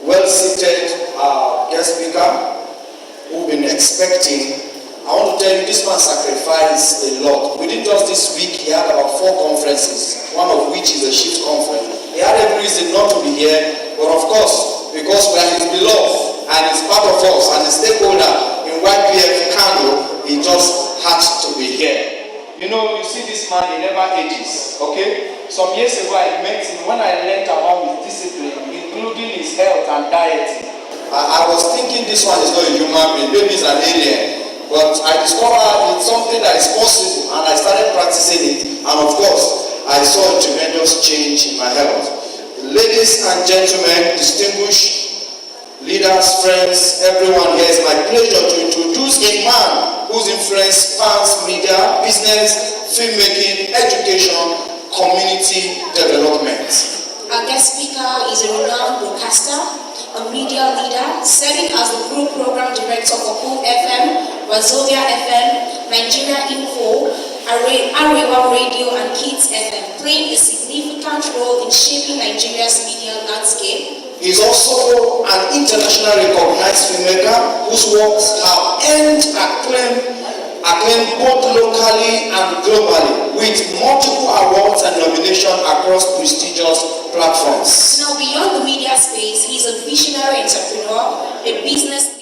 well seated guest speaker who we've been expecting. I want to tell you, this man sacrificed a lot. Within just this week, he had about 4 conferences, one of which is a shift conference. He had every reason not to be here, but of course, because we are his beloved and he's part of us and a stakeholder in YPF Kano, he just had to be here. You know, you see this man, he never ages, okay? Some years ago, I met him when I learned about his discipline, including his health and dieting. I was thinking this one is not a human being, maybe it's an alien. But I discovered it's something that is possible and I started practicing it. And of course, I saw a tremendous change in my health. Ladies and gentlemen, distinguished leaders, friends, everyone here, it's my pleasure to introduce a man whose influence spans media, business, filmmaking, education, community development. Our guest speaker is a renowned broadcaster, a media leader, serving as the group program director for Cool FM, Wazobia FM, Nigeria Info, Arewa Radio, and Kids FM, playing a significant role in shaping Nigeria's media landscape. He is also an internationally recognized filmmaker whose works have earned acclaim both locally and globally, with multiple awards and nominations across prestigious platforms. Now, beyond the media space, he is a visionary entrepreneur, a business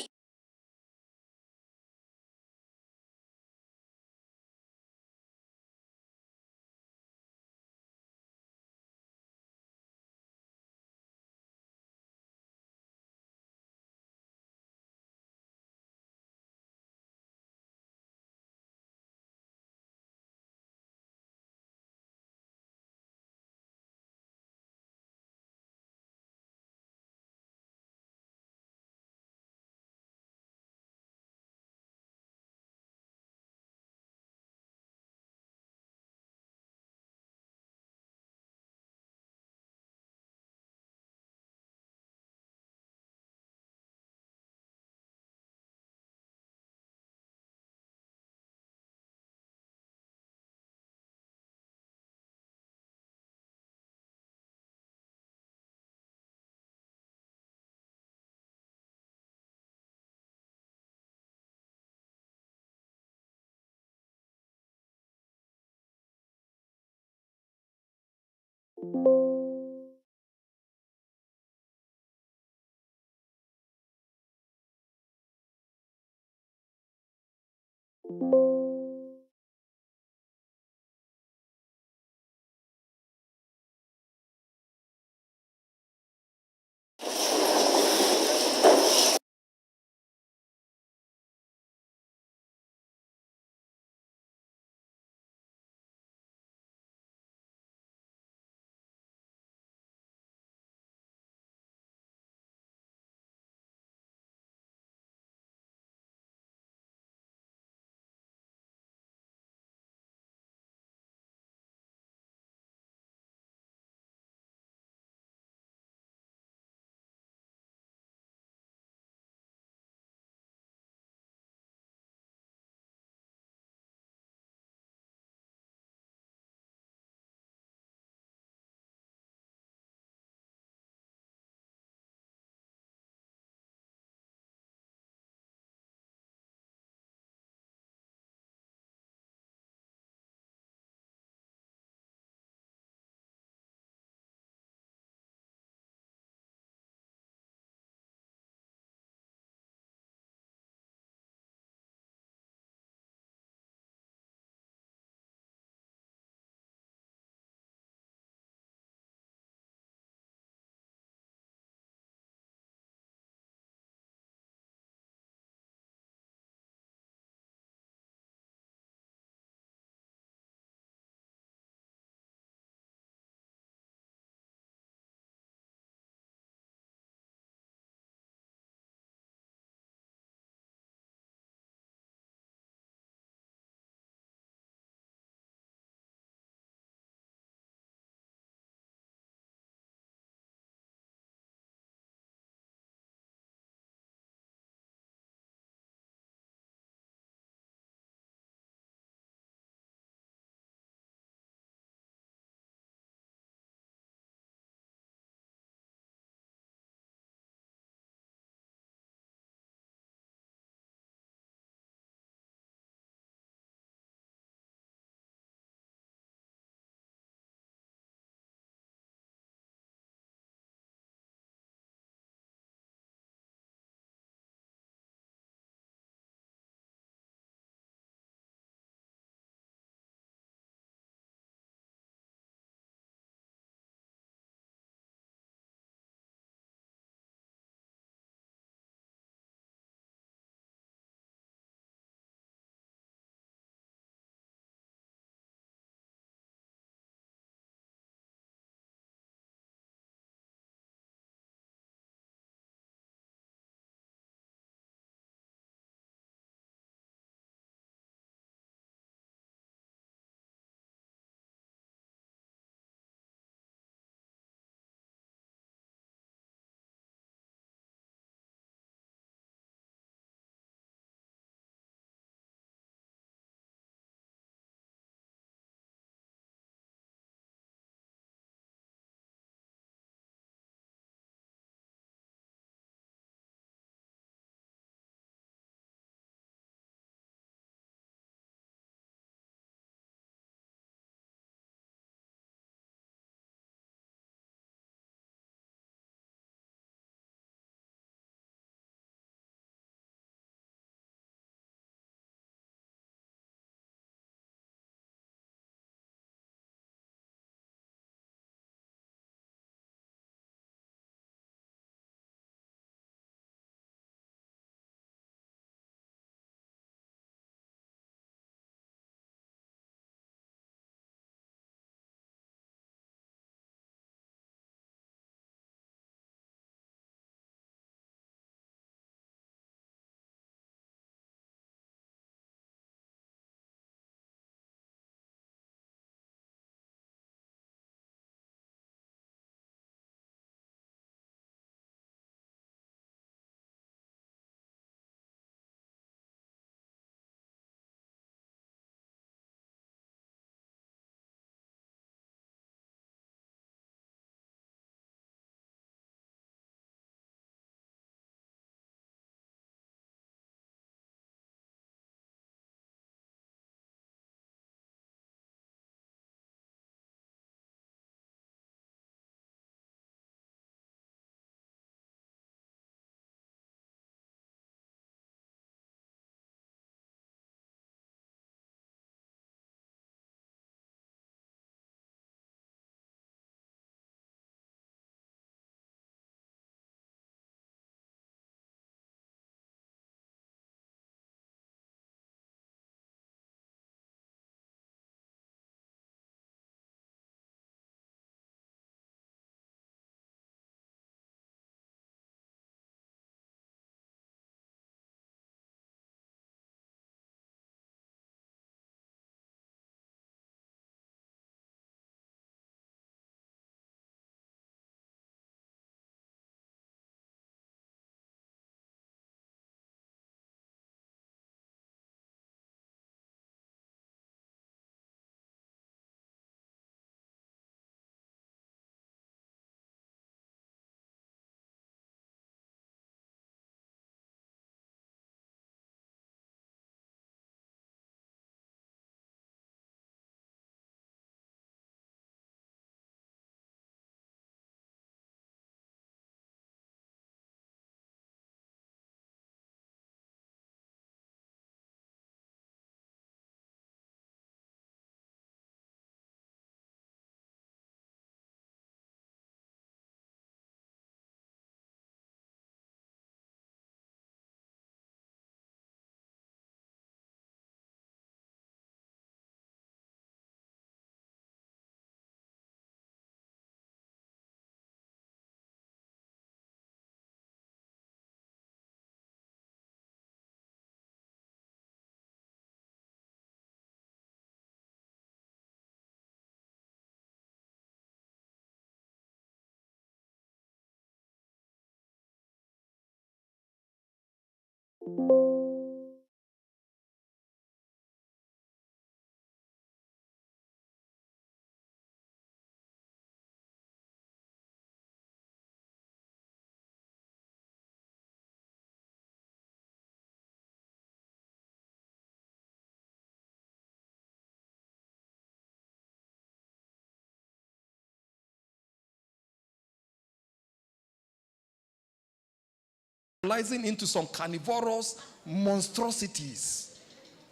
Into some carnivorous monstrosities.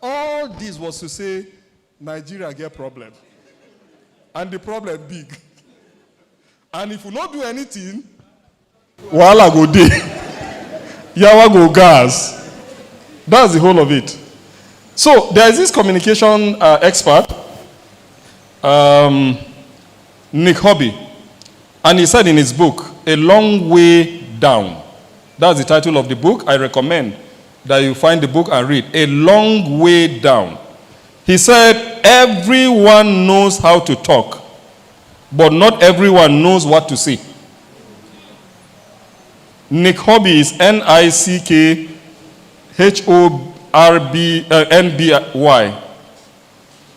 All this was to say Nigeria get problem. And the problem big. And if you not do anything, wahala go dey. Yawa go gas. That's the whole of it. So there is this communication expert, Nick Hobby, and he said in his book, A Long Way Down. That's the title of the book. I recommend that you find the book and read. A Long Way Down. He said, everyone knows how to talk, but not everyone knows what to say. Nick Hobby is Nickhorbnby.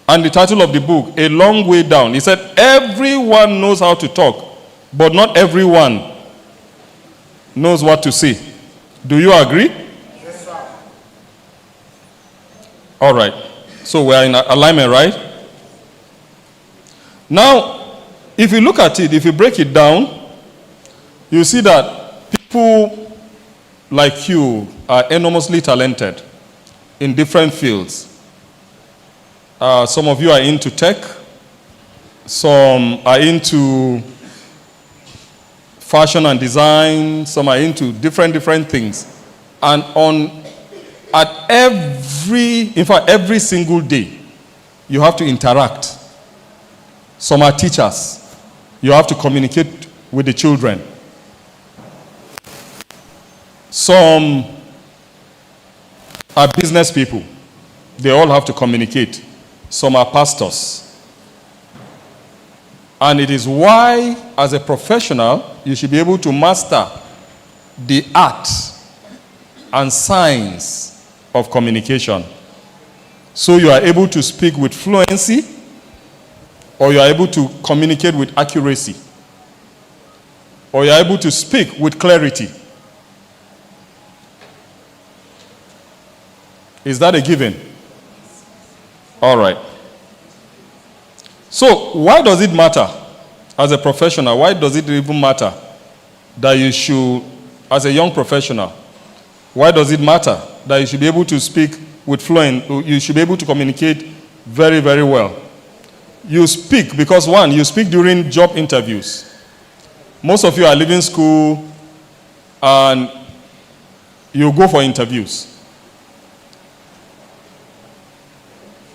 And the title of the book, A Long Way Down. He said, everyone knows how to talk, but not everyone knows what to say. Do you agree? Yes, sir. All right. So we are in alignment, right? Now, if you look at it, if you break it down, you see that people like you are enormously talented in different fields. Some of you are into tech. Some are into fashion and design, some are into different things. And every single day, you have to interact. Some are teachers. You have to communicate with the children. Some are business people. They all have to communicate. Some are pastors. And it is why, as a professional, you should be able to master the art and science of communication. So you are able to speak with fluency, or you are able to communicate with accuracy, or you are able to speak with clarity. Is that a given? All right. So, why does it matter as a professional? Why does it even matter that you should, as a young professional, why does it matter that you should be able to speak with you should be able to communicate very, very well? You speak because, one, you speak during job interviews. Most of you are leaving school and you go for interviews.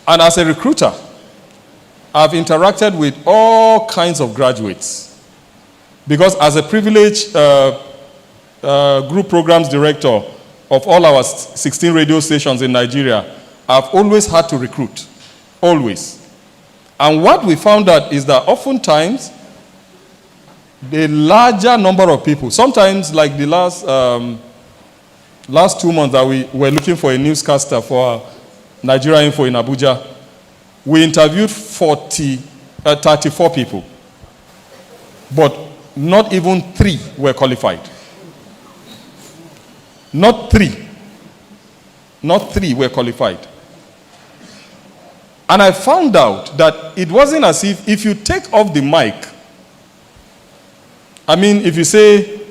And as a recruiter, I've interacted with all kinds of graduates because as a privileged group programs director of all our 16 radio stations in Nigeria, I've always had to recruit, always. And what we found out is that oftentimes, the larger number of people, sometimes like the last 2 months that we were looking for a newscaster for Nigeria Info in Abuja, we interviewed 34 people, but not even 3 were qualified. Not 3 were qualified. And I found out that it wasn't as if you take off the mic, I mean, if you say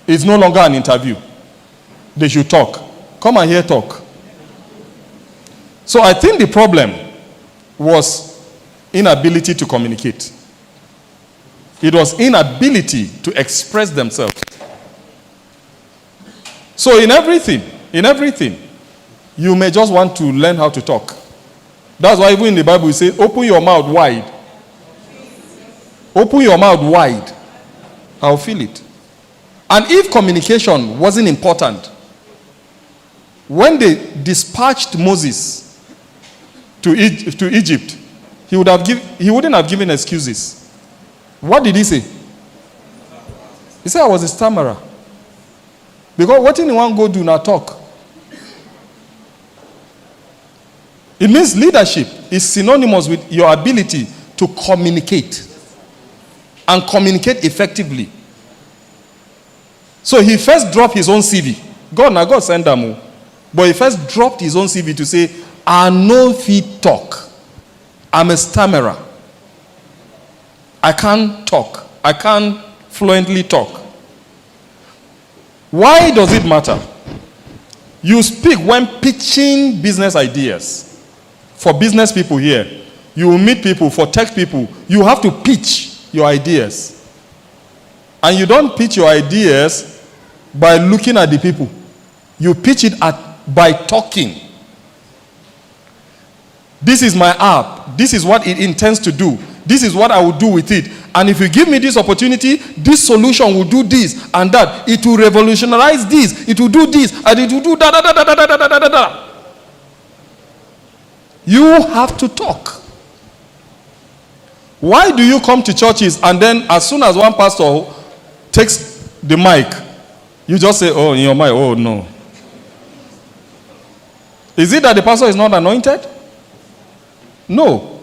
it's no longer an interview, they should talk. Come and hear talk. So I think the problem was inability to communicate. It was inability to express themselves. So in everything, you may just want to learn how to talk. That's why even in the Bible it says, open your mouth wide. Open your mouth wide. I'll feel it. And if communication wasn't important, when they dispatched Moses to Egypt, he wouldn't have given excuses. What did he say? He said, I was a stammerer. Because what anyone go do now talk. It means leadership is synonymous with your ability to communicate and communicate effectively. So he first dropped his own CV. God send them. But he first dropped his own CV to say, I know fit talk. I'm a stammerer. I can't talk. I can't fluently talk. Why does it matter? You speak when pitching business ideas. For business people here, you will meet people, for tech people, you have to pitch your ideas. And you don't pitch your ideas by looking at the people. You pitch it by talking. This is my app. This is what it intends to do. This is what I will do with it. And if you give me this opportunity, this solution will do this and that. It will revolutionize this. It will do this. And it will do da. You have to talk. Why do you come to churches and then as soon as one pastor takes the mic, you just say, oh, in your mind, oh no. Is it that the pastor is not anointed? No.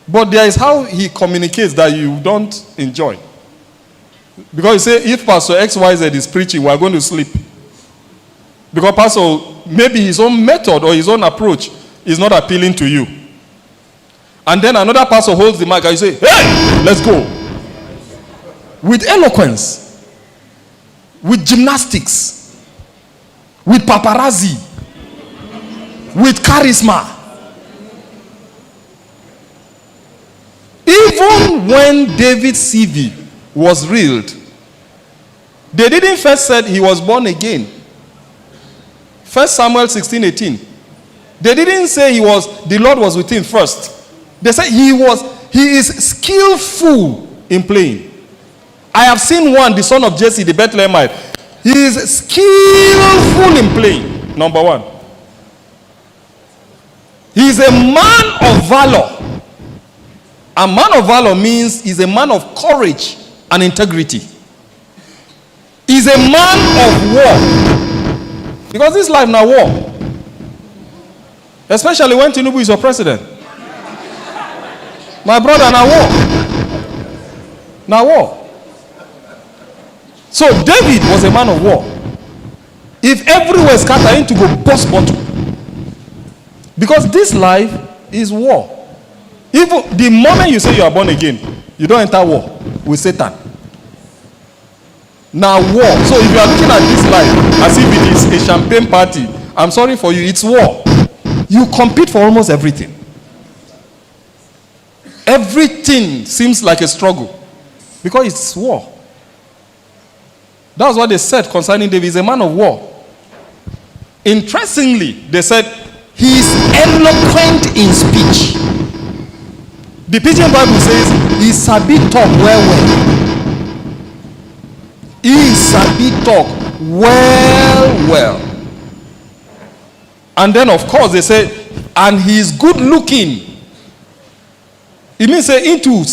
But there is how he communicates that you don't enjoy. Because you say, if Pastor XYZ is preaching, we are going to sleep. Because Pastor, maybe his own method or his own approach is not appealing to you. And then another pastor holds the mic and you say, hey, let's go. With eloquence, with gymnastics, with paparazzi, with charisma. Even when David's CV was reeled, they didn't first say he was born again. 1 Samuel 16:18. They didn't say the Lord was with him first. They said he is skillful in playing. I have seen one, the son of Jesse, the Bethlehemite. He is skillful in playing. Number one. He is a man of valor. A man of valor means he's a man of courage and integrity. He's a man of war. Because this life now war. Especially when Tinubu is your president. My brother, now war. Now war. So David was a man of war. If everywhere scatter him to go bust bottle. Because this life is war. Even the moment you say you are born again, you don't enter war with Satan. Now war. So if you are looking at this life as if it is a champagne party, I'm sorry for you, it's war. You compete for almost everything. Everything seems like a struggle because it's war. That's what they said concerning David. He's a man of war. Interestingly, they said he is eloquent in speech. The Pidgin Bible says he sabi talk well. He sabi talk well. And then, of course, they say, and he is good looking. It means say into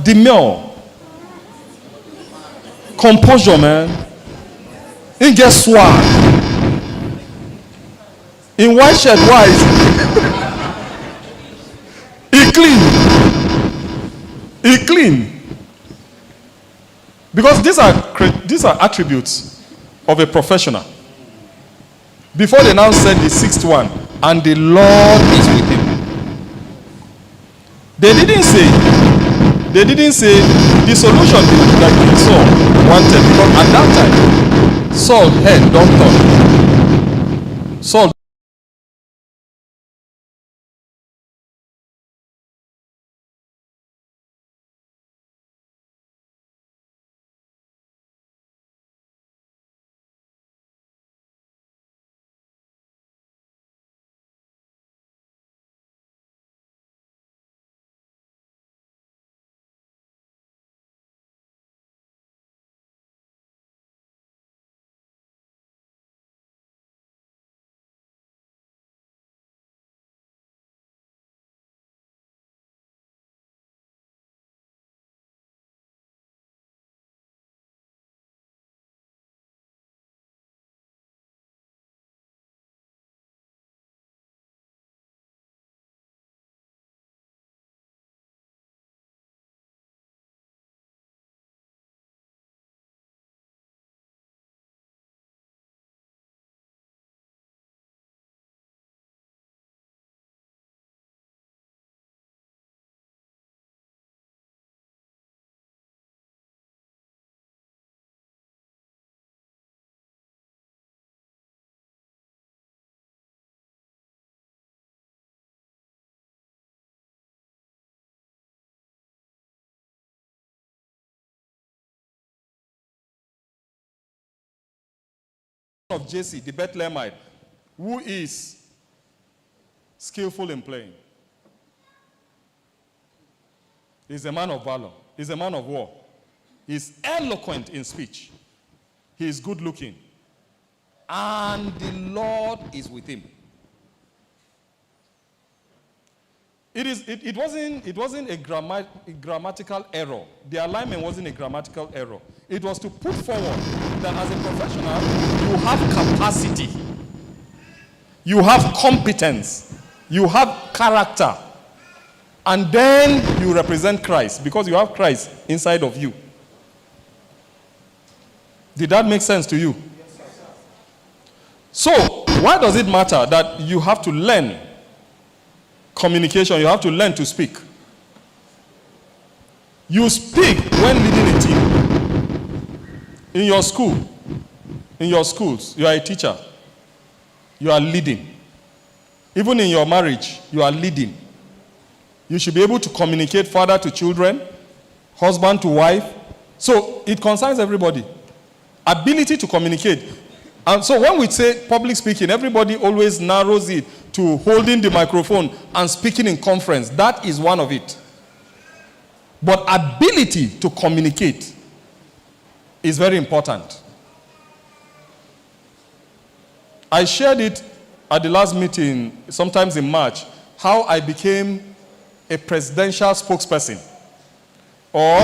demure, composure, man. He gets swag. In white shirt, white. He clean. Because these are attributes of a professional. Before they now said the sixth one, and the Lord is with him. They didn't say the solution that King Saul wanted, because at that time, Saul's head don't turn. Saul of Jesse, the Bethlehemite, who is skillful in playing. He's a man of valor. He's a man of war. He's eloquent in speech. He is good looking. And the Lord is with him. It wasn't a grammatical error. The alignment wasn't a grammatical error. It was to put forward that as a professional, you have capacity, you have competence, you have character, and then you represent Christ because you have Christ inside of you. Did that make sense to you? Yes, sir. So, why does it matter that you have to learn communication? You have to learn to speak. You speak when leading a team. In your school, in your schools, you are a teacher. You are leading. Even in your marriage, you are leading. You should be able to communicate father to children, husband to wife. So it concerns everybody. Ability to communicate. And so when we say public speaking, everybody always narrows it to holding the microphone and speaking in conference. That is one of it. But ability to communicate is very important. I shared it at the last meeting, sometimes in March, how I became a presidential spokesperson. Or,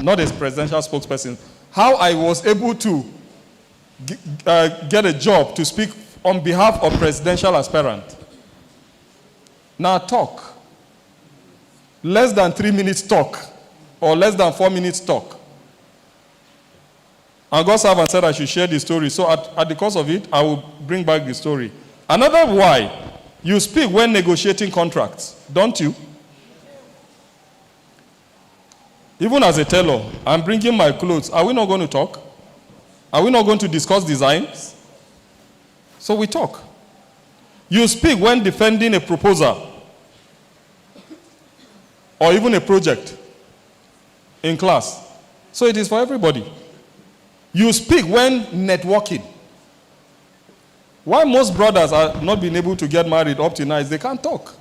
not a presidential spokesperson, how I was able to get a job to speak on behalf of presidential aspirant. Now talk. Less than 3 minutes talk, or less than 4 minutes talk. And God's servant said I should share the story. So at the course of it, I will bring back the story. Another why, you speak when negotiating contracts, don't you? Even as a tailor, I'm bringing my clothes. Are we not going to talk? Are we not going to discuss designs? So we talk. You speak when defending a proposal or even a project in class. So it is for everybody. You speak when networking. Why most brothers are not being able to get married up to now is they can't talk.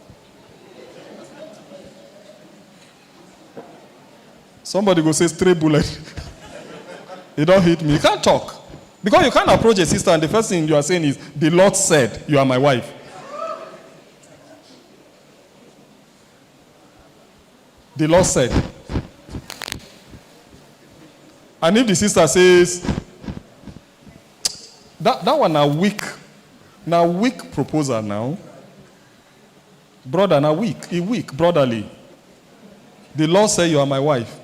Somebody go say straight bullet. You don't hit me. You can't talk. Because you can't approach a sister and the first thing you are saying is, the Lord said you are my wife. The Lord said. And if the sister says, that one a weak proposal now. Brother, a weak, brotherly. The Lord said you are my wife.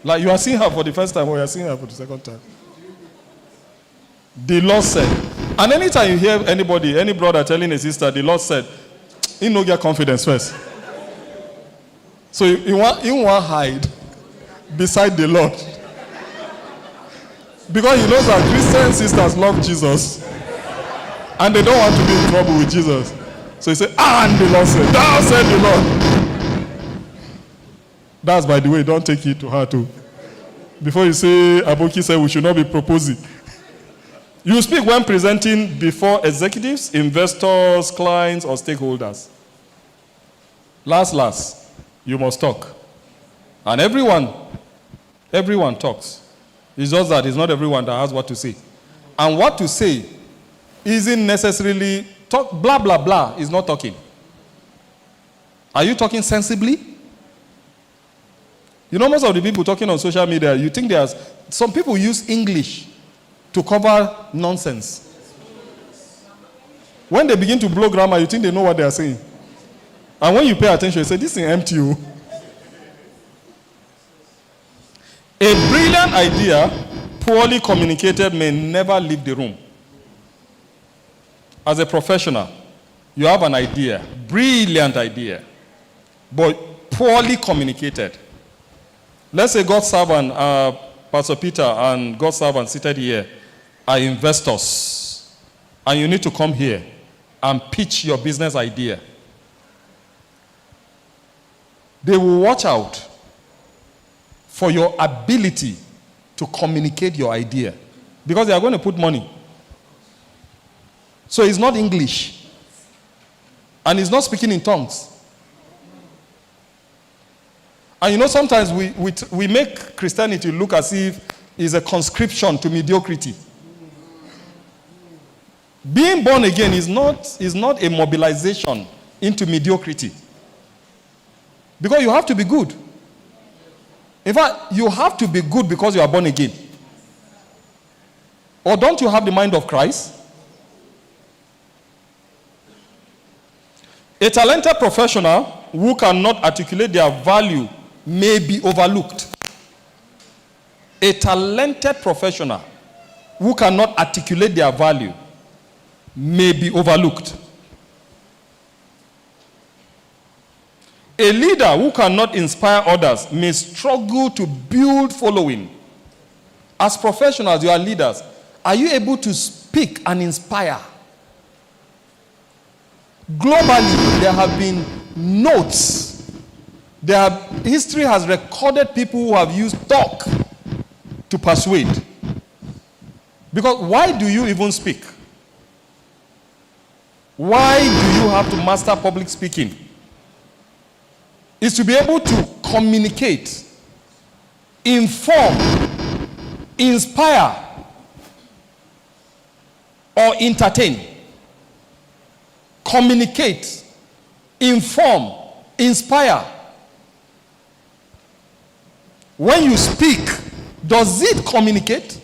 Like you are seeing her for the first time or you are seeing her for the second time. The Lord said. And anytime you hear any brother telling a sister, the Lord said, he no get confidence first. So you want hide beside the Lord. Because he knows that Christian sisters love Jesus. And they don't want to be in trouble with Jesus. So he said, and the Lord said, thou said the Lord. That's by the way, don't take it to heart too. Before you say, Aboki said we should not be proposing. You speak when presenting before executives, investors, clients, or stakeholders. Last, you must talk. And everyone talks. It's just that it's not everyone that has what to say. And what to say isn't necessarily talk, blah, blah, blah, is not talking. Are you talking sensibly? You know, most of the people talking on social media, you think some people use English to cover nonsense. When they begin to blow grammar, you think they know what they are saying. And when you pay attention, you say, this is empty. A brilliant idea, poorly communicated, may never leave the room. As a professional, you have an idea, brilliant idea, but poorly communicated. Let's say God's servant, Pastor Peter and God's servant seated here are investors. And you need to come here and pitch your business idea. They will watch out for your ability to communicate your idea. Because they are going to put money. So it's not English. And he's not speaking in tongues. And you know, sometimes we make Christianity look as if it's a conscription to mediocrity. Being born again is not a mobilization into mediocrity. Because you have to be good. In fact, you have to be good because you are born again. Or don't you have the mind of Christ? A talented professional who cannot articulate their value may be overlooked. A talented professional who cannot articulate their value may be overlooked. A leader who cannot inspire others may struggle to build following. As professionals, you are leaders. Are you able to speak and inspire? Globally, there have been notes. History has recorded people who have used talk to persuade. Because why do you even speak? Why do you have to master public speaking? It's to be able to communicate, inform, inspire, or entertain. Communicate, inform, inspire. When you speak, does it communicate?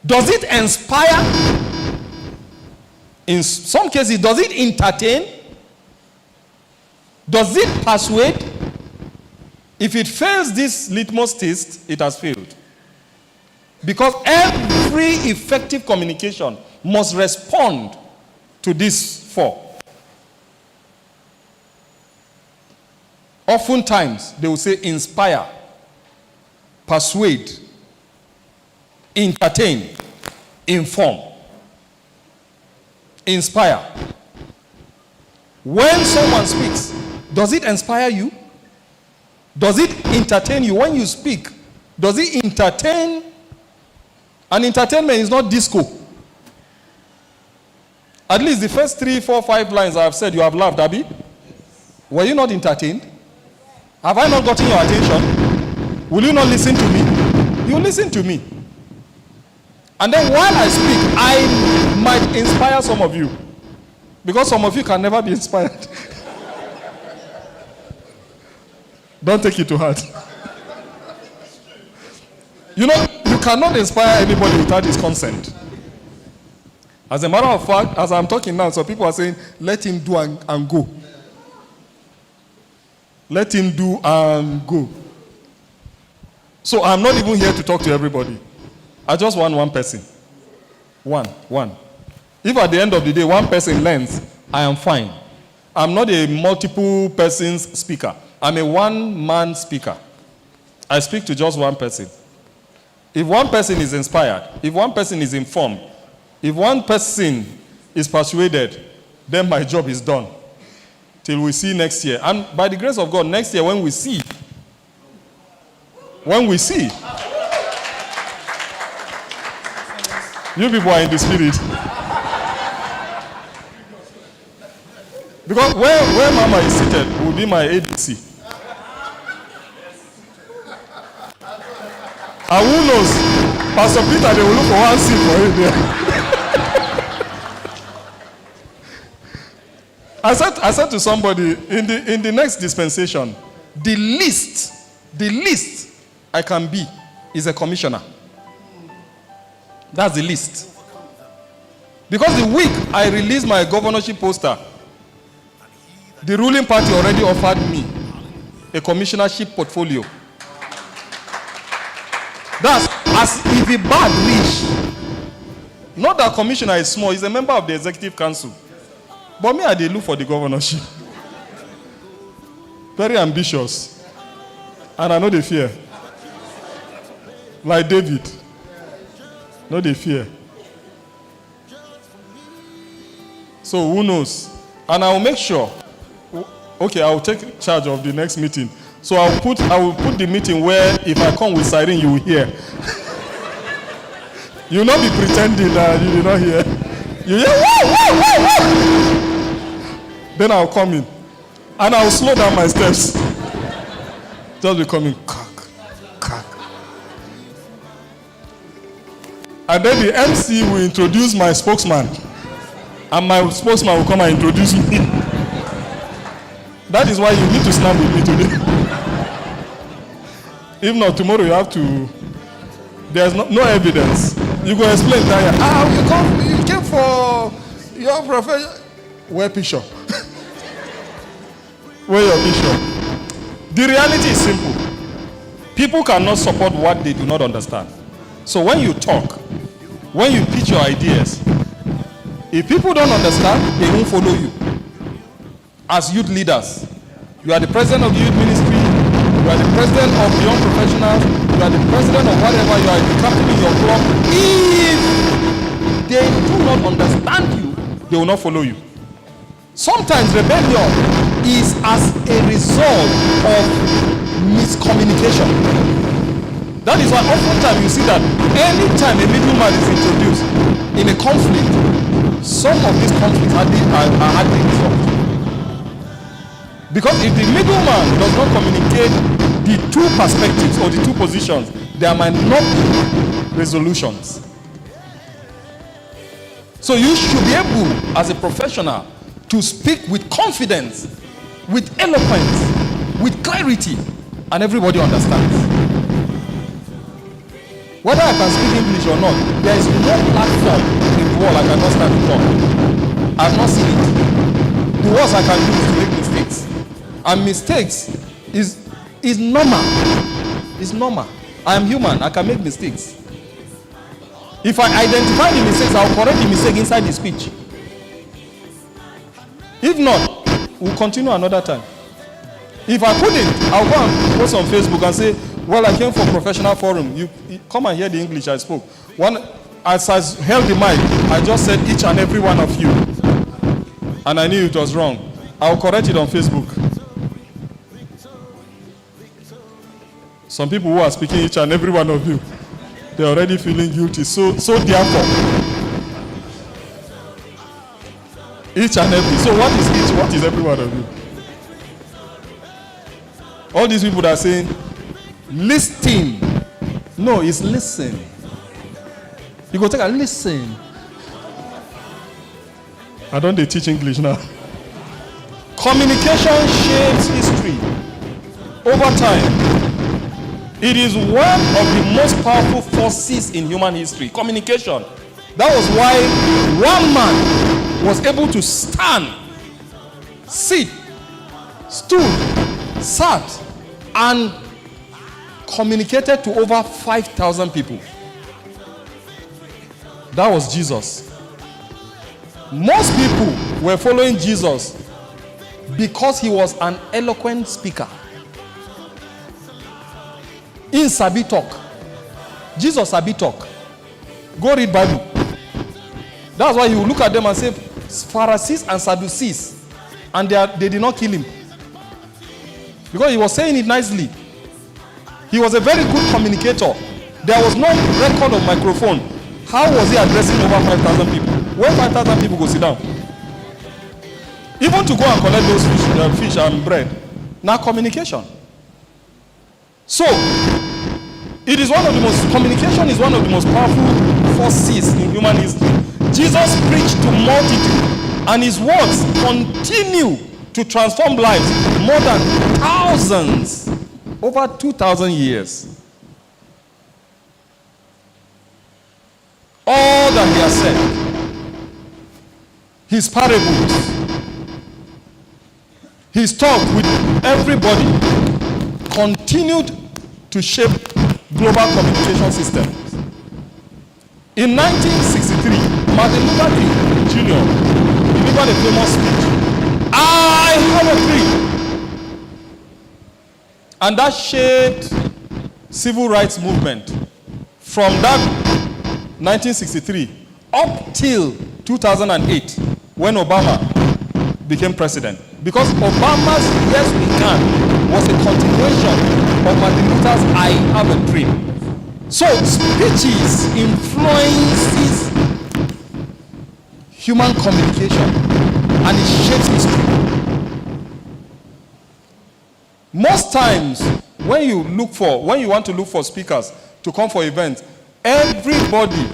Does it inspire? In some cases, does it entertain? Does it persuade? If it fails this litmus test, it has failed. Because every effective communication must respond to these four. Oftentimes, they will say inspire, persuade, entertain, inform. Inspire. When someone speaks, does it inspire you? Does it entertain you? When you speak, does it entertain? And entertainment is not disco. At least the first 3, 4, 5 lines I have said, you have laughed, Abby. Were you not entertained? Have I not gotten your attention? Will you not listen to me? You listen to me. And then while I speak, I might inspire some of you. Because some of you can never be inspired. Don't take it to heart. You know, you cannot inspire anybody without his consent. As a matter of fact, as I'm talking now, some people are saying, let him do and go. Let him do and go. So I'm not even here to talk to everybody. I just want one person. One. If at the end of the day, one person learns, I am fine. I'm not a multiple persons speaker. I'm a one-man speaker. I speak to just one person. If one person is inspired, if one person is informed, if one person is persuaded, then my job is done. Till we see next year. And by the grace of God, next year when we see, you people are in the spirit. Because where Mama is seated will be my ADC. And who knows? Pastor Peter, they will look for one seat for him there. I said to somebody, in the next dispensation, the least I can be is a commissioner. That's the least. Because the week I released my governorship poster, the ruling party already offered me a commissionership portfolio. That's as if a bad rich. Not that commissioner is small, he's a member of the executive council. But me, I did look for the governorship. Very ambitious. And I know the fear. Like David. No, they fear. So who knows? And I will make sure. Okay, I will take charge of the next meeting. So I will put the meeting where if I come with siren, you will hear. You will not be pretending that you did not hear. You hear, whoa, whoa, whoa, whoa. Then I'll come in. And I'll slow down my steps. Just becoming cock. And then the MC will introduce my spokesman. And my spokesman will come and introduce me. That is why you need to snap with me today. If not, tomorrow you have to. There's no evidence. You go explain that. You came for your profession. Where bishop? Where your bishop? The reality is simple. People cannot support what they do not understand. So when you talk, when you pitch your ideas, if people don't understand, they won't follow you. As youth leaders, you are the president of the youth ministry, you are the president of the young professionals, you are the president of whatever, you are the captain in your club. If they do not understand you, they will not follow you. Sometimes rebellion is as a result of miscommunication. That is why oftentimes you see that anytime a middleman is introduced in a conflict, some of these conflicts are hardly resolved. Because if the middleman does not communicate the two perspectives or the two positions, there might not be resolutions. So you should be able, as a professional, to speak with confidence, with eloquence, with clarity, and everybody understands. Whether I can speak English or not, there is no platform in the world I cannot stand to talk. I have not seen it. The worst I can do is to make mistakes. And mistakes is normal. It's normal. I am human. I can make mistakes. If I identify the mistakes, I'll correct the mistake inside the speech. If not, we'll continue another time. If I couldn't, I'll go and post on Facebook and say, well, I came for professional forum. You come and hear the English I spoke. As I held the mic, I just said each and every one of you. And I knew it was wrong. I'll correct it on Facebook. Some people who are speaking each and every one of you, they're already feeling guilty. So therefore, each and every. So what is each? What is every one of you? All these people that are saying, listen. No, it's listen. You go take a listen. I don't teach English now. Communication shapes history over time. It is one of the most powerful forces in human history. Communication. That was why one man was able to stand, sit, stood, sat, and communicated to over 5,000 people. That was Jesus. Most people were following Jesus because he was an eloquent speaker. In Sabi talk. Jesus Sabi talk. Go read Bible. That's why you look at them and say, Pharisees and Sadducees, and they did not kill him. Because he was saying it nicely. He was a very good communicator. There was no record of microphone. How was he addressing over 5,000 people? Where 5,000 people go sit down? Even to go and collect those fish and bread. Now communication. So, communication is one of the most powerful forces in human history. Jesus preached to multitude, and his words continue to transform lives more than thousands, over 2,000 years. All that he has said, his parables, his talk with everybody, continued to shape global communication systems. In 1963, Martin Luther King Jr. delivered a famous speech, I have a dream. And that shaped civil rights movement from that 1963 up till 2008 when Obama became president. Because Obama's Yes We Can was a continuation of Martin Luther's I Have a Dream. So speeches influences human communication, and it shapes history. Most times, when you want to look for speakers to come for events, everybody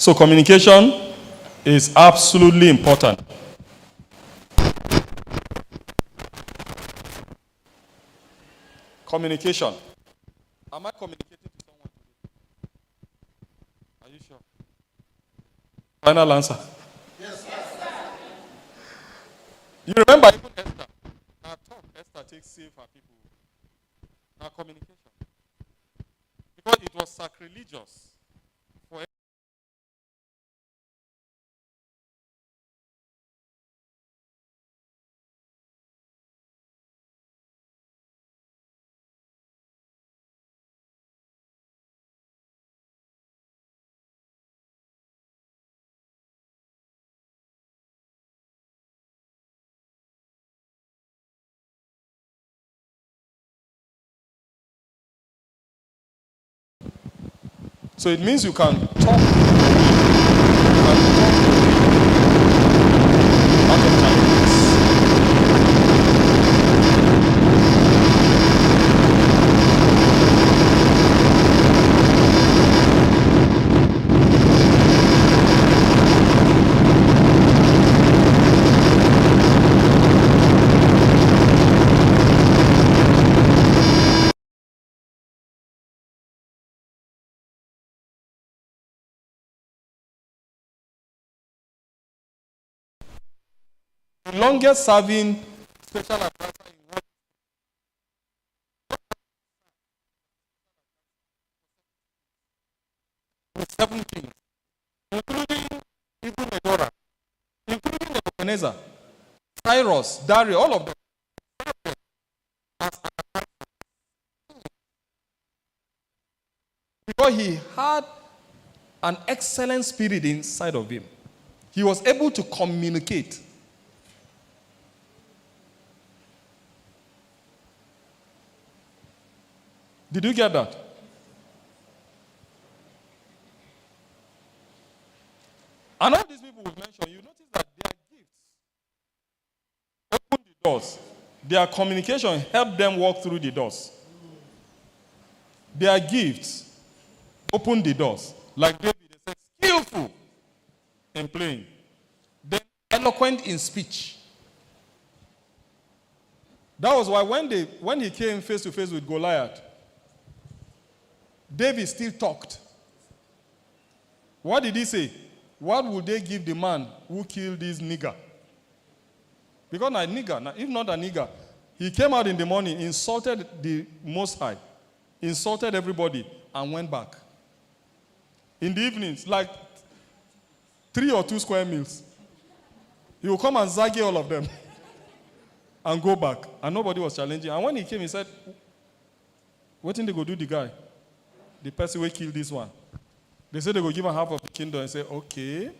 So communication is absolutely important. Communication. Am I communicating to someone today? Are you sure? Final answer. Yes. You remember even Esther. Our talk, Esther takes save her people. Our communication. Because it was sacrilegious for so it means you can talk. Out of kindness. The longest serving special advisor in world with 7 kings, including even Medora, including Nebuchadnezzar, Cyrus, Darius, all of them. Because he had an excellent spirit inside of him. He was able to communicate. Did you get that? And all these people we mentioned, you notice that their gifts open the doors. Their communication helped them walk through the doors. Their gifts open the doors. Like David, they said, skillful in playing. Then eloquent in speech. That was why when he came face to face with Goliath, David still talked. What did he say? What would they give the man who killed this nigger? Because a nigger, if not a nigger, he came out in the morning, insulted the Most High, insulted everybody, and went back. In the evenings, like 3 or 2 square meals, he will come and zaggy all of them and go back. And nobody was challenging. And when he came, he said, what did they go do the guy? The person who killed this one. They said they go give him half of the kingdom and say, okay.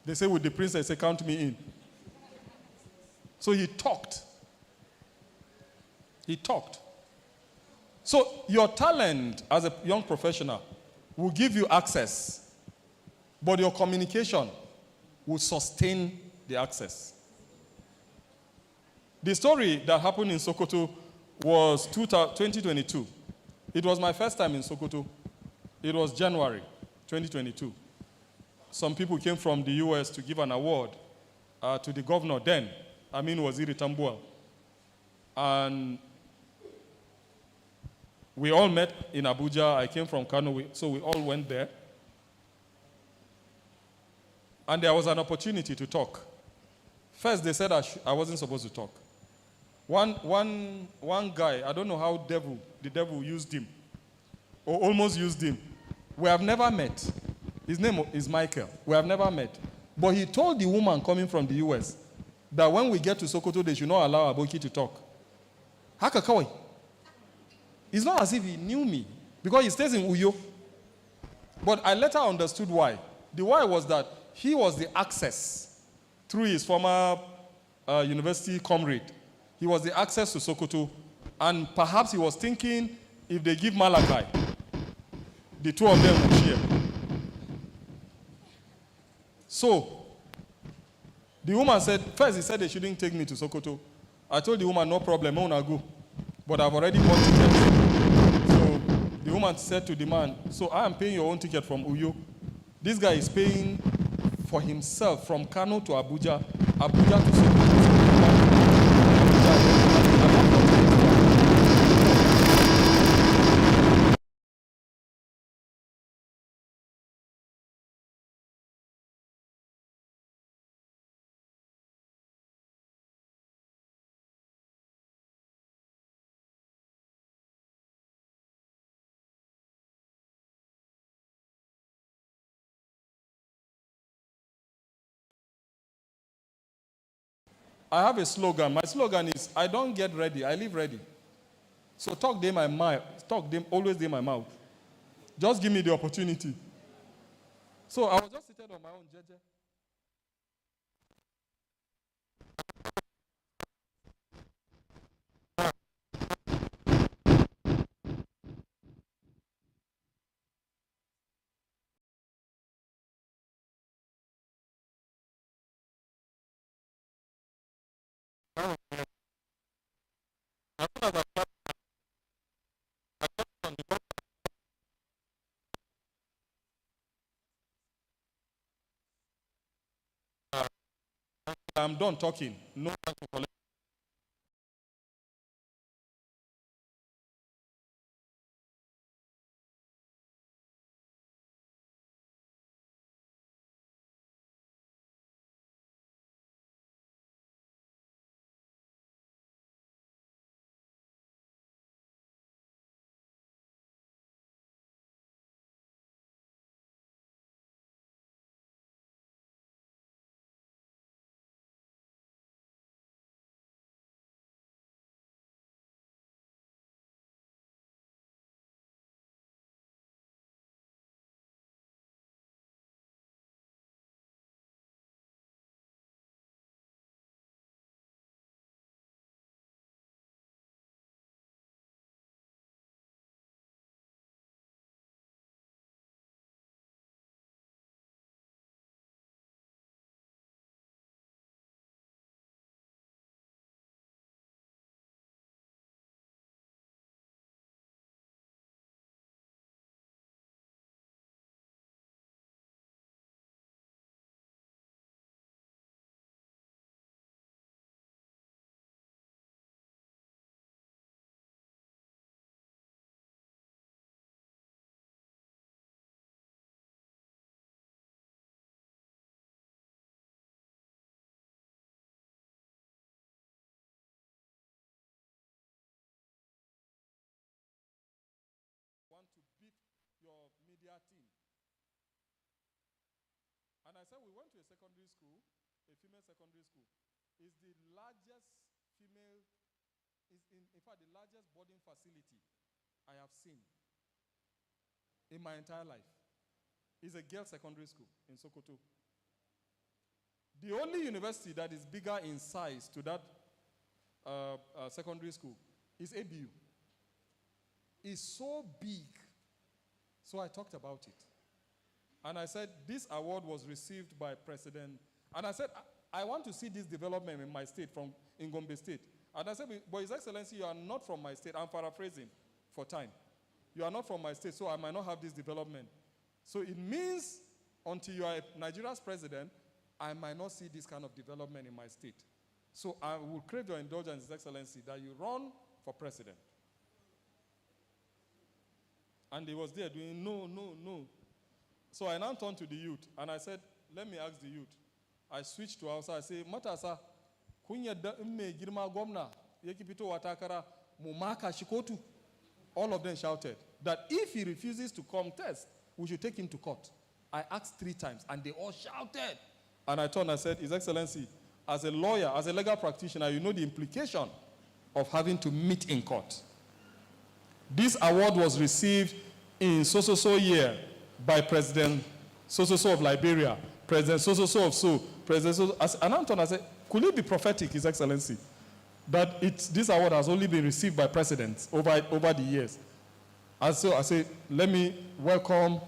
They say with the princess, say, count me in. So he talked. He talked. So your talent as a young professional will give you access, but your communication will sustain the access. The story that happened in Sokoto was 2022. It was my first time in Sokoto. It was January 2022. Some people came from the US to give an award to the governor then, Amin Waziri Tambuwal. And we all met in Abuja. I came from Kano, so we all went there. And there was an opportunity to talk. First, they said I wasn't supposed to talk. One guy, I don't know how the devil used him, or almost used him. We have never met. His name is Michael. We have never met. But he told the woman coming from the US that when we get to Sokoto, they should not allow Aboki to talk. Hakakawai. It's not as if he knew me, because he stays in Uyo. But I later understood why. The why was that he was the access through his former university comrade. He was the access to Sokoto, and perhaps he was thinking if they give Malachi, the two of them will share. So, the woman said, first he said they shouldn't take me to Sokoto. I told the woman, no problem, I wanna go. But I've already bought tickets. So, the woman said to the man, so I am paying your own ticket from Uyo. This guy is paying for himself from Kano to Abuja, Abuja to Sokoto. I have a slogan. My slogan is, I don't get ready, I live ready. So talk them my mouth. Talk them always in my mouth. Just give me the opportunity. So I was just seated on my own, jeje. I'm done talking. No time for collect. their team. And I said, we went to a secondary school, a female secondary school. It's the largest female, in fact, the largest boarding facility I have seen in my entire life. It's a girls' secondary school in Sokoto. The only university that is bigger in size to that secondary school is ABU. It's so big. So I talked about it. And I said, this award was received by President. And I said, I want to see this development in my state, in Gombe State. And I said, but His Excellency, you are not from my state. I'm paraphrasing for time. You are not from my state, so I might not have this development. So it means until you are Nigeria's president, I might not see this kind of development in my state. So I will crave your indulgence, His Excellency, that you run for president. And he was there doing no. So I now turned to the youth, and I said, let me ask the youth. I switched to Hausa. I say, matasa, kunya da imme girma gwamna yake fito wa takara mu maka shi kotu. All of them shouted that if he refuses to contest, we should take him to court. I asked 3 times, and they all shouted. And I turned and said, His Excellency, as a lawyer, as a legal practitioner, you know the implication of having to meet in court. This award was received in so year by President so of Liberia, President so of so, President so. And I said, could it be prophetic, His Excellency, that this award has only been received by presidents over the years? And so I said, let me welcome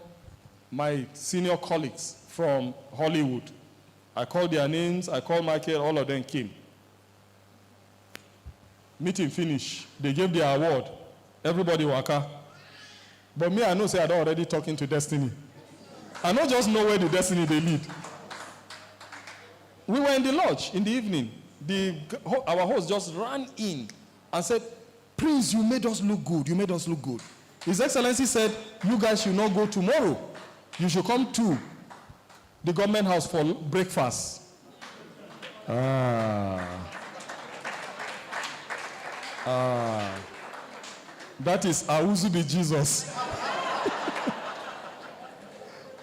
my senior colleagues from Hollywood. I called their names, I called Michael, all of them came. Meeting finished, they gave their award. Everybody waka. But me, I know say I don't already talking to destiny. I don't just know where the destiny they lead. We were in the lodge in the evening. Our host just ran in and said, Prince, you made us look good. You made us look good. His Excellency said, you guys should not go tomorrow. You should come to the government house for breakfast. That is Auzu be Jesus.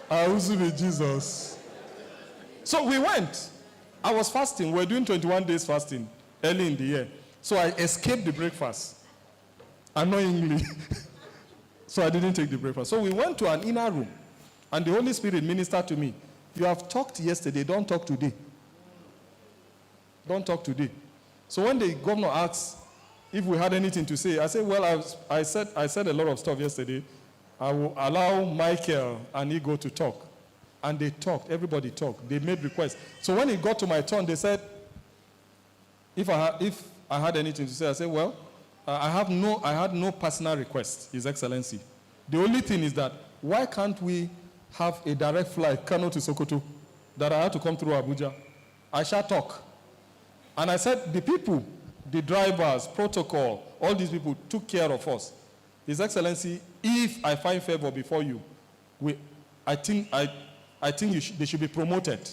Auzu be Jesus. So we went. I was fasting. We were doing 21 days fasting early in the year. So I escaped the breakfast. Annoyingly. So I didn't take the breakfast. So we went to an inner room. And the Holy Spirit ministered to me. You have talked yesterday. Don't talk today. Don't talk today. So when the governor asked if we had anything to say, I said, well, I said a lot of stuff yesterday. I will allow Michael and Ego to talk. And they talked. Everybody talked. They made requests. So when it got to my turn, they said, if I had anything to say, I said, well, I had no personal request, His Excellency. The only thing is that, why can't we have a direct flight, Kano to Sokoto, that I had to come through Abuja? I shall talk. And I said, the people, the drivers, protocol, all these people took care of us. His Excellency, if I find favor before you, I think they should be promoted.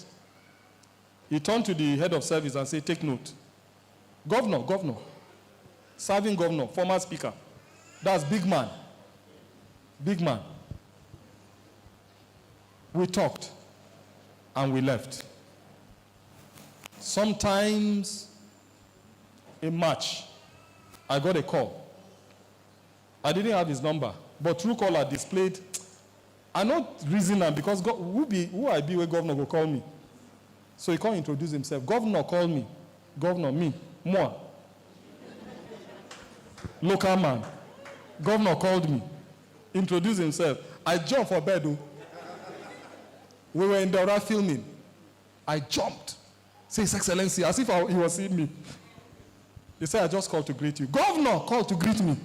He turned to the head of service and said, take note. Governor, serving governor, former speaker. That's big man. Big man. We talked and we left. Sometimes in March, I got a call. I didn't have his number, but Truecaller displayed. I not reason am because who I be where governor will call me. So he can't introduce himself. Governor called me. Governor, me, moi. Local man. Governor called me. Introduced himself. I jumped for bed. We were in Daura filming. I jumped. Say, His Excellency, as if he was seeing me. He said, I just called to greet you. Governor called to greet me.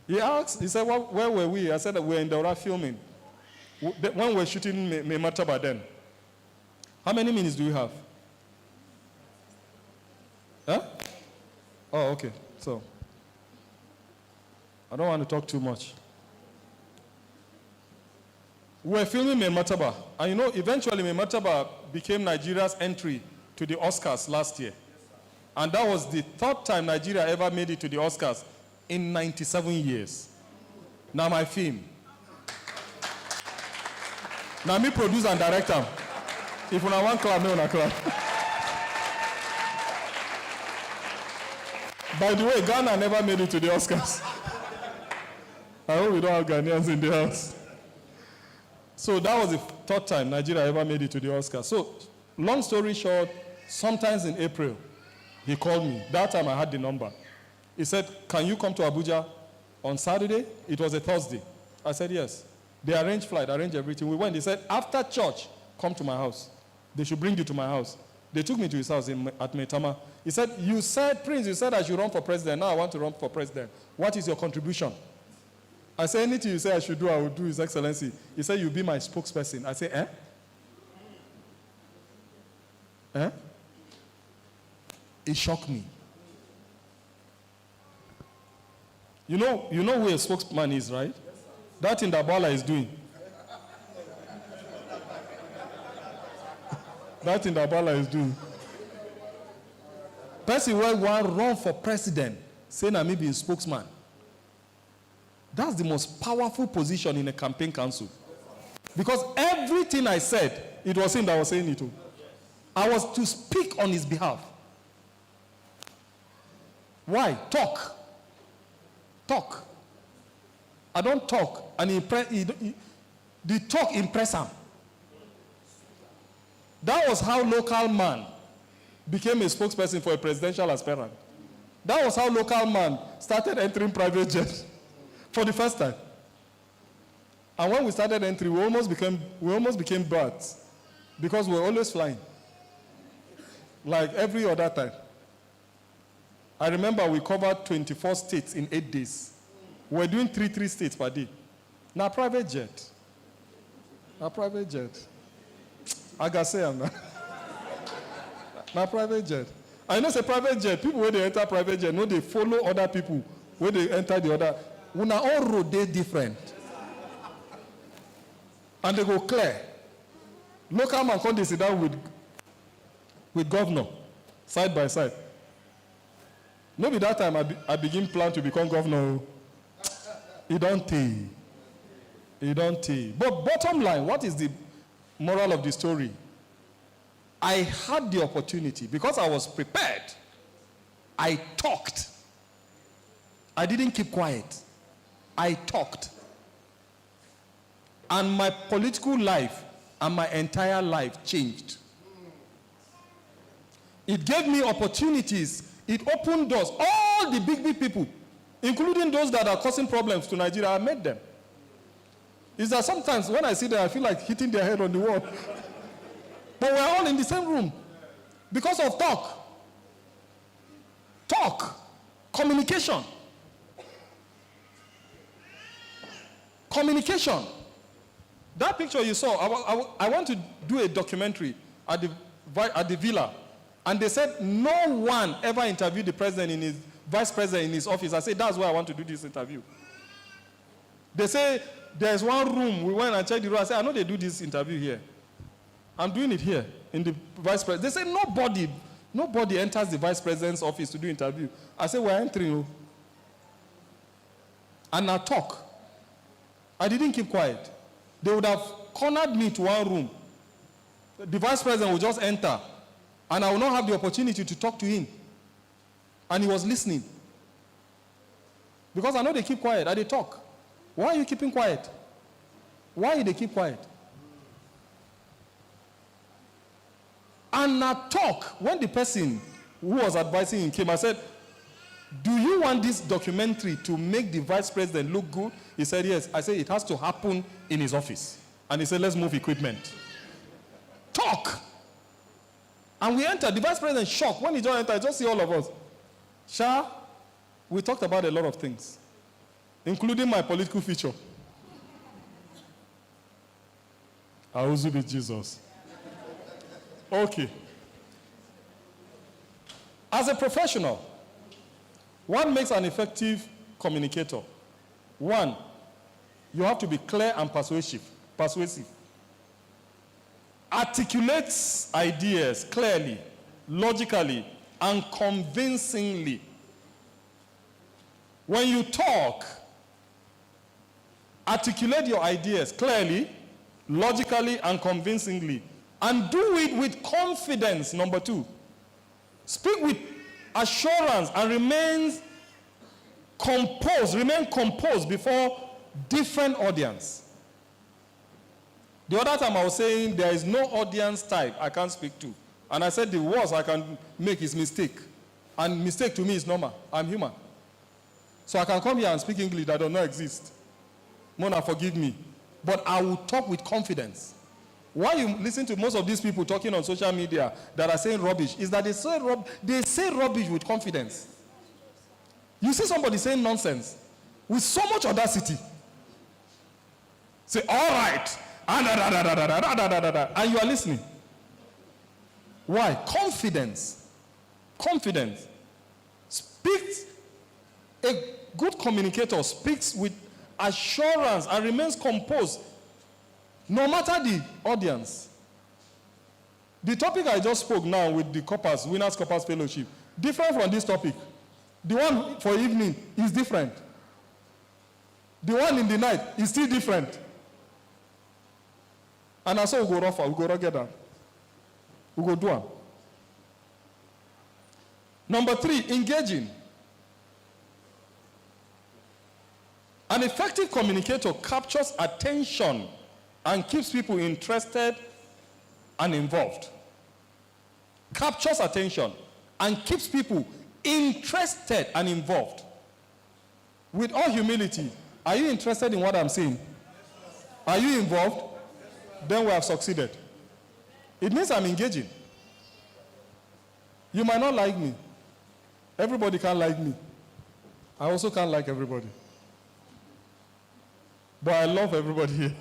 He asked, he said, where were we? I said that we were in Daura filming. When we were shooting Memataba then. How many minutes do you have? Huh? Oh, okay. So, I don't want to talk too much. We were filming Memataba. And you know, eventually Memataba became Nigeria's entry to the Oscars last year. And that was the third time Nigeria ever made it to the Oscars in 97 years. Now my film. Now me produce and direct them. If una want clap, no una clap. By the way, Ghana never made it to the Oscars. I hope we don't have Ghanaians in the house. So that was the third time Nigeria ever made it to the Oscars. So, long story short, sometimes in April, he called me. That time I had the number. He said, can you come to Abuja on Saturday? It was a Thursday. I said, yes. They arranged flight, arranged everything. We went. He said, after church, come to my house. They should bring you to my house. They took me to his house at Maitama. He said, you said, Prince, you said I should run for president. Now I want to run for president. What is your contribution? I said, anything you say I should do, I will do, His Excellency. He said, you'll be my spokesperson. I said, eh? Eh? It shocked me. You know who a spokesman is, right? That thing that Bala is doing. That thing that Bala is doing. Person where one run for president, saying I may be a spokesman. That's the most powerful position in a campaign council. Because everything I said, it was him that was saying it too. I was to speak on his behalf. Why? Talk. Talk. I don't talk. And the talk impress him. That was how local man became a spokesperson for a presidential aspirant. That was how local man started entering private jets for the first time. And when we started entering, we almost became birds because we were always flying. Like every other time. I remember we covered 24 states in 8 days. We were doing 3 states per day. Now private jet. Now private jet. I gotta say I'm not. Now private jet. I know say private jet. People when they enter private jet, no, they follow other people when they enter the other. When all road they different. And they go clear. Local man come they sit down with governor side by side. Maybe that time I begin plan to become governor. It don't take. It don't take. But bottom line, what is the moral of the story? I had the opportunity because I was prepared. I talked. I didn't keep quiet. I talked. And my political life and my entire life changed. It gave me opportunities. It opened doors. All the big people, including those that are causing problems to Nigeria, I met them. Is that sometimes when I see them, I feel like hitting their head on the wall. But we're all in the same room because of talk. Talk. Communication. Communication. That picture you saw, I want to do a documentary at the villa. And they said no one ever interviewed the president in his vice president in his office. I said, that's why I want to do this interview. They say there's one room. We went and checked the room. I said, I know they do this interview here. I'm doing it here in the vice president. They say nobody enters the vice president's office to do interview. I said, we're entering. And I talk. I didn't keep quiet. They would have cornered me to one room. The vice president would just enter. And I will not have the opportunity to talk to him. And he was listening. Because I know they keep quiet. I they talk. Why are you keeping quiet? Why they keep quiet? And I talk. When the person who was advising him came, I said, do you want this documentary to make the vice president look good? He said, yes. I said, it has to happen in his office. And he said, let's move equipment. Talk. And we entered. The vice president shocked. When he just entered, I just see all of us. Sha, we talked about a lot of things, including my political future. I will be Jesus. Okay. As a professional, what makes an effective communicator? One, you have to be clear and persuasive. Articulates ideas clearly, logically, and convincingly. When you talk, Articulate your ideas clearly, logically, and convincingly. And do it with confidence, number 2. Speak with assurance and remain composed before different audience. The other time I was saying there is no audience type I can't speak to. And I said the worst I can make is mistake. And mistake to me is normal. I'm human. So I can come here and speak English that does not exist. Mona, forgive me. But I will talk with confidence. Why you listen to most of these people talking on social media that are saying rubbish is that they say rubbish with confidence. You see somebody saying nonsense with so much audacity. Say, all right. And you are listening. Why? Confidence. Confidence. Speaks, a good communicator speaks with assurance and remains composed no matter the audience. The topic I just spoke now with the Corpus, Winners Corpus Fellowship, different from this topic. The one for evening is different. The one in the night is still different. And I saw we go rougher, we go together. We go do one. Number 3, engaging. An effective communicator captures attention and keeps people interested and involved. Captures attention and keeps people interested and involved. With all humility, are you interested in what I'm saying? Are you involved? Then we have succeeded. It means I'm engaging. You might not like me. Everybody can't like me. I also can't like everybody. But I love everybody here.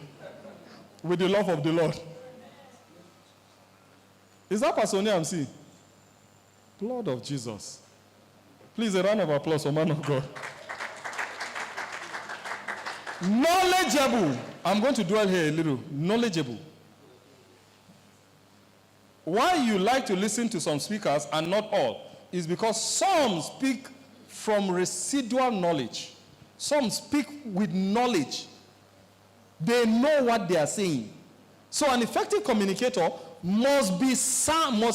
With the love of the Lord. Is that person I'm seeing? Blood of Jesus. Please, a round of applause for man of God. Knowledgeable. I'm going to dwell here a little. Knowledgeable. Why you like to listen to some speakers and not all is because some speak from residual knowledge. Some speak with knowledge. They know what they are saying. So an effective communicator must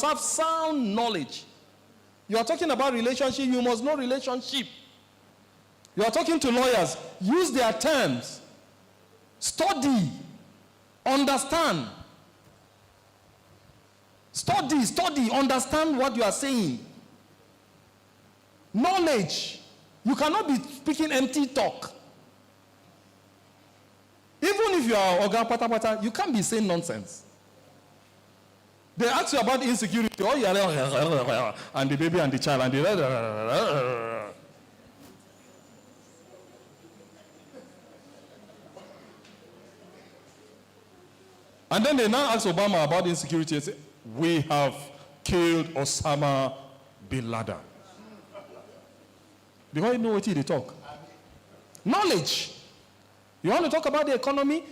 have sound knowledge. You are talking about relationship, you must know relationship. You are talking to lawyers, use their terms. Study. Understand. Study, understand what you are saying. Knowledge. You cannot be speaking empty talk. Even if you are Oga Pata Pata, you can't be saying nonsense. They ask you about insecurity. Oh, you are and the baby and the child and the and then they now ask Obama about insecurity and say, we have killed Osama bin Laden. Because you know what they talk. Knowledge. You want to talk about the economy?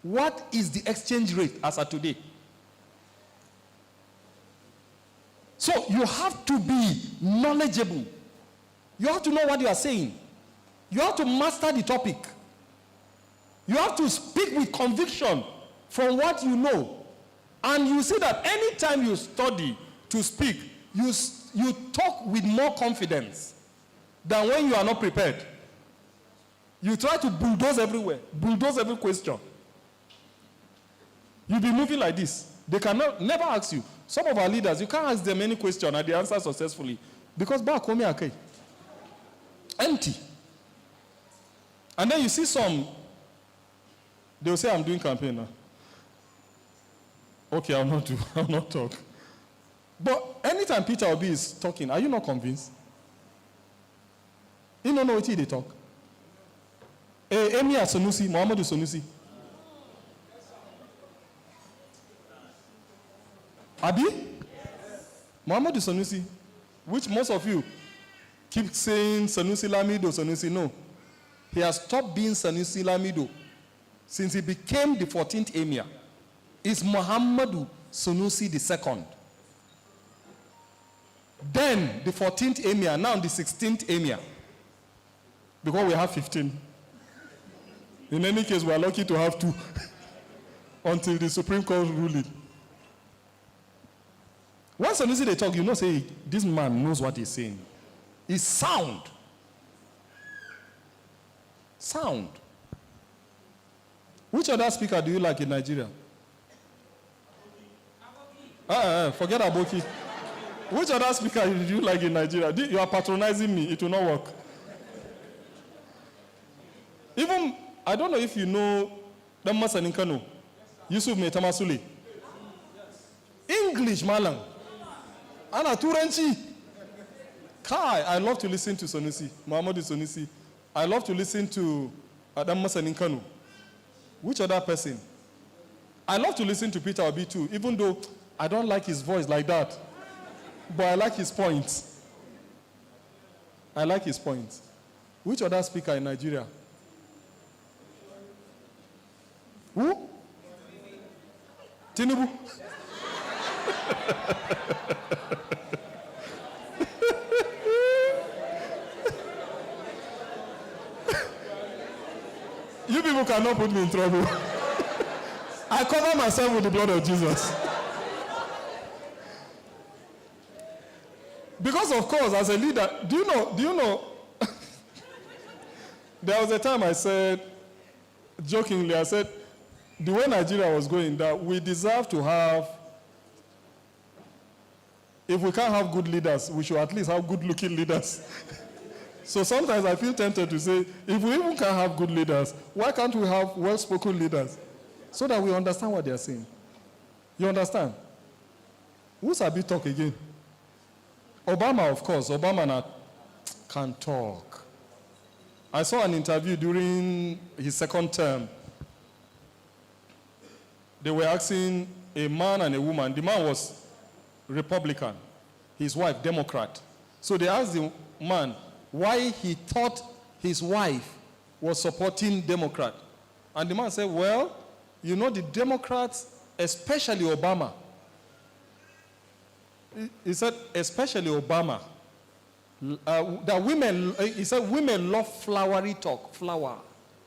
What is the exchange rate as of today? So you have to be knowledgeable. You have to know what you are saying. You have to master the topic. You have to speak with conviction from what you know. And you see that anytime you study to speak, you talk with more confidence than when you are not prepared. You try to bulldoze everywhere, bulldoze every question. You'll be moving like this. They cannot never ask you. Some of our leaders, you can't ask them any question and they answer successfully. Because back home, okay. Empty. And then you see some, they'll say, I'm doing campaign now. Okay, I'll not talk. But anytime Peter Obi is talking, are you not convinced? You don't know what they talk. Emir Sanusi, Muhammadu Sanusi. Abi? Yes. Muhammadu Sanusi, which most of you keep saying Sanusi Lamido, Sanusi. No. He has stopped being Sanusi Lamido since he became the 14th Emir. It's Muhammadu Sanusi II. Then the 14th Emir, now the 16th Emir. Because we have 15. In any case, we are lucky to have 2 until the Supreme Court rule it. Once they talk, you know, say, this man knows what he's saying. It's sound. Sound. Which other speaker do you like in Nigeria? Forget Aboki. Which other speaker do you like in Nigeria? You are patronizing me. It will not work. Even, I don't know if you know Damma Saninkano, Yusuf Metamasule. English, Malang. Ana Turanci. Kai, I love to listen to Sonusi, Muhammadu Sonusi. I love to listen to Damma Saninkano. Which other person? I love to listen to Peter Obi too, even though I don't like his voice like that. But I like his points. I like his points. Which other speaker in Nigeria? Who? Tinubu. You people cannot put me in trouble. I cover myself with the blood of Jesus. Because of course, as a leader, do you know, there was a time I said, jokingly, I said, the way Nigeria was going, that we deserve to have, if we can't have good leaders, we should at least have good-looking leaders. So sometimes I feel tempted to say, if we even can't have good leaders, why can't we have well-spoken leaders? So that we understand what they are saying. You understand? Who's a bit talk again? Obama, of course. Obama can talk. I saw an interview during his second term. They were asking a man and a woman. The man was Republican. His wife, Democrat. So they asked the man why he thought his wife was supporting Democrat. And the man said, well, you know, the Democrats, especially Obama. He said, especially Obama. That women, he said, women love flowery talk.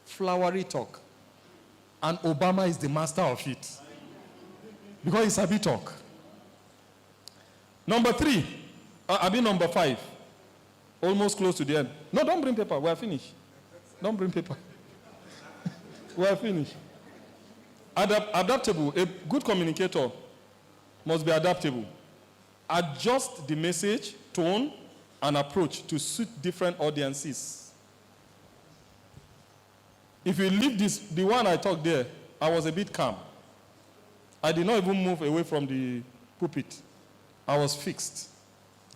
Flowery talk. And Obama is the master of it. Because it's a bit talk. Number 3. Number 5. Almost close to the end. No, don't bring paper. We are finished. Don't bring paper. We are finished. Adaptable. A good communicator must be adaptable. Adjust the message, tone, and approach to suit different audiences. If you leave this, the one I talked there, I was a bit calm. I did not even move away from the pulpit. I was fixed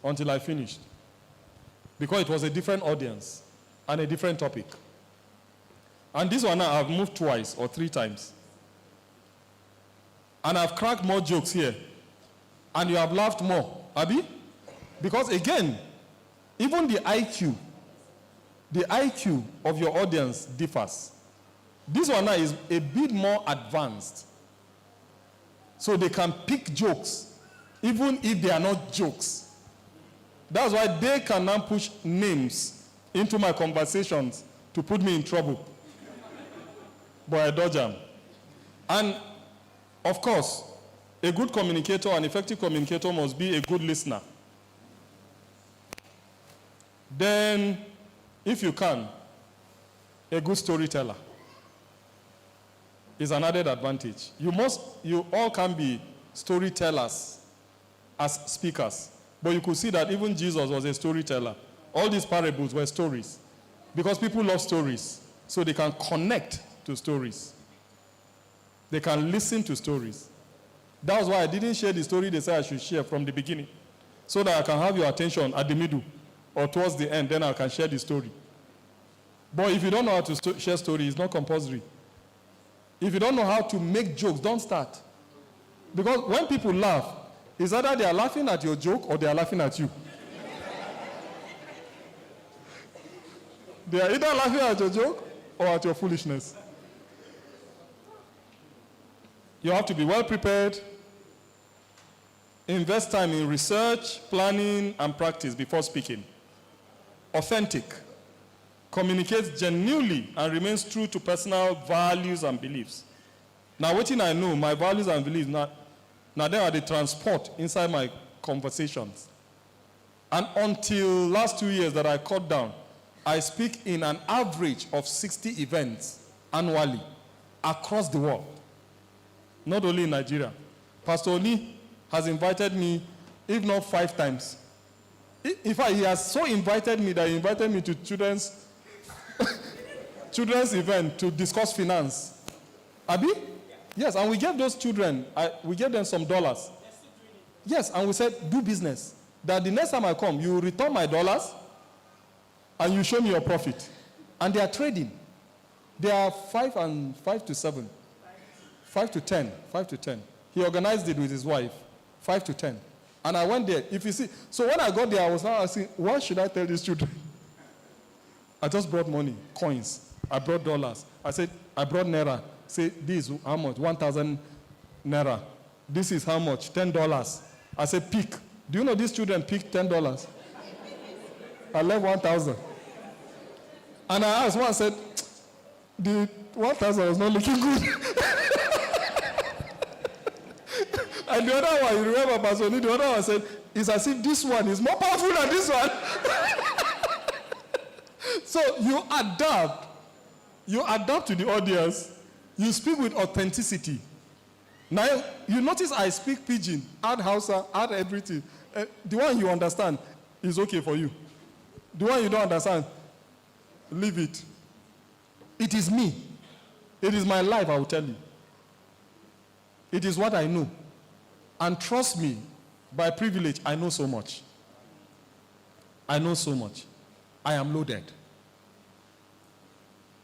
until I finished. Because it was a different audience and a different topic. And this one I've moved twice or 3 times. And I've cracked more jokes here. And you have laughed more. Abi? Because again, even the IQ of your audience differs. This one now is a bit more advanced. So they can pick jokes, even if they are not jokes. That's why they can now push names into my conversations to put me in trouble. But I dodge them. And of course, a good communicator, an effective communicator must be a good listener. Then, if you can, a good storyteller is an added advantage. You all can be storytellers as speakers. But you could see that even Jesus was a storyteller. All these parables were stories. Because people love stories. So they can connect to stories. They can listen to stories. That was why I didn't share the story they said I should share from the beginning. So that I can have your attention at the middle or towards the end, then I can share the story. But if you don't know how to share story, it's not compulsory. If you don't know how to make jokes, don't start. Because when people laugh, it's either they are laughing at your joke or they are laughing at you. They are either laughing at your joke or at your foolishness. You have to be well prepared. Invest time in research, planning, and practice before speaking. Authentic. communicates genuinely and remains true to personal values and beliefs. Now, wetin I know, my values and beliefs, now them are the transport inside my conversations. And until last 2 years that I cut down, I speak in an average of 60 events annually across the world, not only in Nigeria. Pastor Oni has invited me, if not 5 times. In fact, he has so invited me that he invited me to children's event to discuss finance. Abi? Yes, and we gave those children, we gave them some dollars. Yes, and we said, do business. That the next time I come, you return my dollars and you show me your profit. And they are trading. They are 5 to 7. 5 to 10. 5 to 10. He organized it with his wife. 5 to 10. And I went there. If you see, so when I got there, I was now asking, what should I tell these children? I just brought money, coins. I brought dollars. I said, I brought naira. Say, this is how much? 1,000 naira. This is how much? $10. I said, pick. Do you know these children picked $10? I left 1,000. And I asked one, I said, the 1,000 was not looking good. And the other one, you remember, Pastor Oni, the other one said, it's as if this one is more powerful than this one. So you adapt. You adapt to the audience. You speak with authenticity. Now, you notice I speak pidgin, add Hausa, add everything. The one you understand is okay for you. The one you don't understand, leave it. It is me. It is my life, I will tell you. It is what I know. And trust me, by privilege, I know so much. I know so much. I am loaded.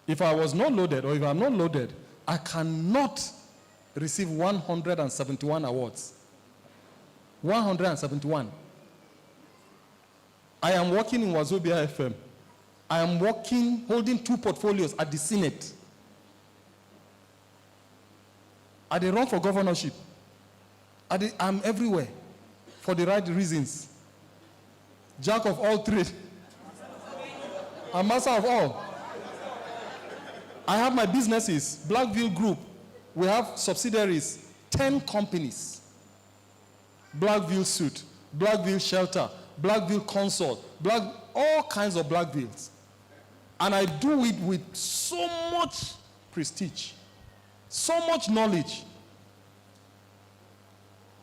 If I was not loaded, or if I'm not loaded, I cannot receive 171 awards. 171. I am working in Wazobia FM. I am working, holding 2 portfolios at the Senate. I dey run for governorship. I'm everywhere for the right reasons. Jack of all trades. I'm master of all. I have my businesses, Blackville Group. We have subsidiaries, 10 companies. Blackville Suit, Blackville Shelter, Blackville Consult, all kinds of Blackvilles. And I do it with so much prestige, so much knowledge.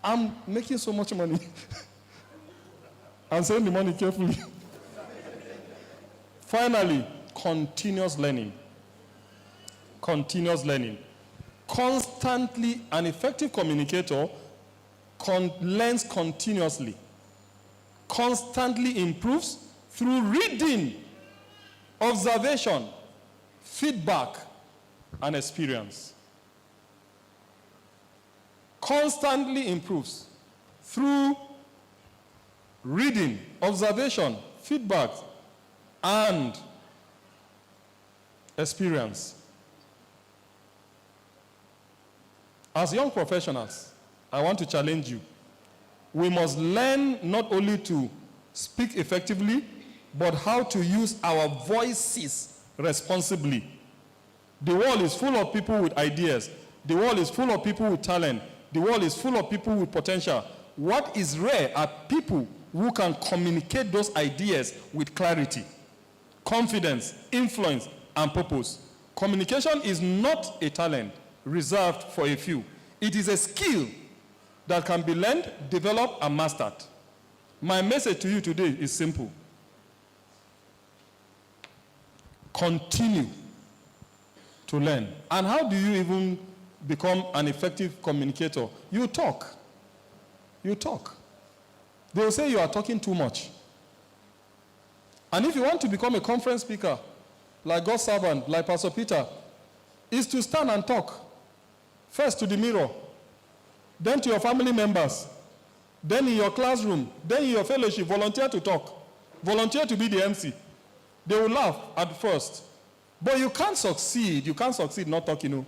I'm making so much money. I'm saying the money carefully. Finally, continuous learning. Continuous learning. Constantly, an effective communicator learns continuously. Constantly improves through reading, observation, feedback, and experience. Constantly improves through reading, observation, feedback, and experience. As young professionals, I want to challenge you. We must learn not only to speak effectively, but how to use our voices responsibly. The world is full of people with ideas. The world is full of people with talent. The world is full of people with potential. What is rare are people who can communicate those ideas with clarity, confidence, influence, and purpose. Communication is not a talent reserved for a few. It is a skill that can be learned, developed, and mastered. My message to you today is simple. Continue to learn. And how do you even become an effective communicator? You talk. You talk. They will say you are talking too much. And if you want to become a conference speaker, like God's servant, like Pastor Peter, is to stand and talk. First to the mirror, then to your family members, then in your classroom, then in your fellowship, volunteer to talk. Volunteer to be the MC. They will laugh at first. But you can't succeed. You can't succeed not talking.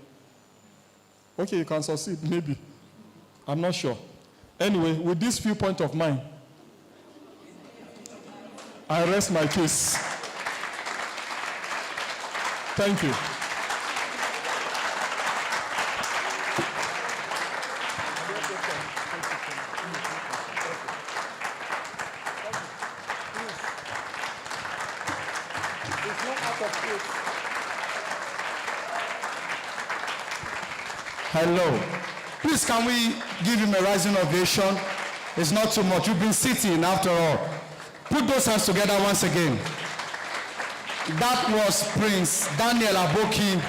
Okay, you can succeed, maybe. I'm not sure. Anyway, with this few points of mine, I rest my case. Thank you. Hello. Please, can we give him a rising ovation? It's not too much. You've been sitting after all. Put those hands together once again. That was Prince Daniel Aboki.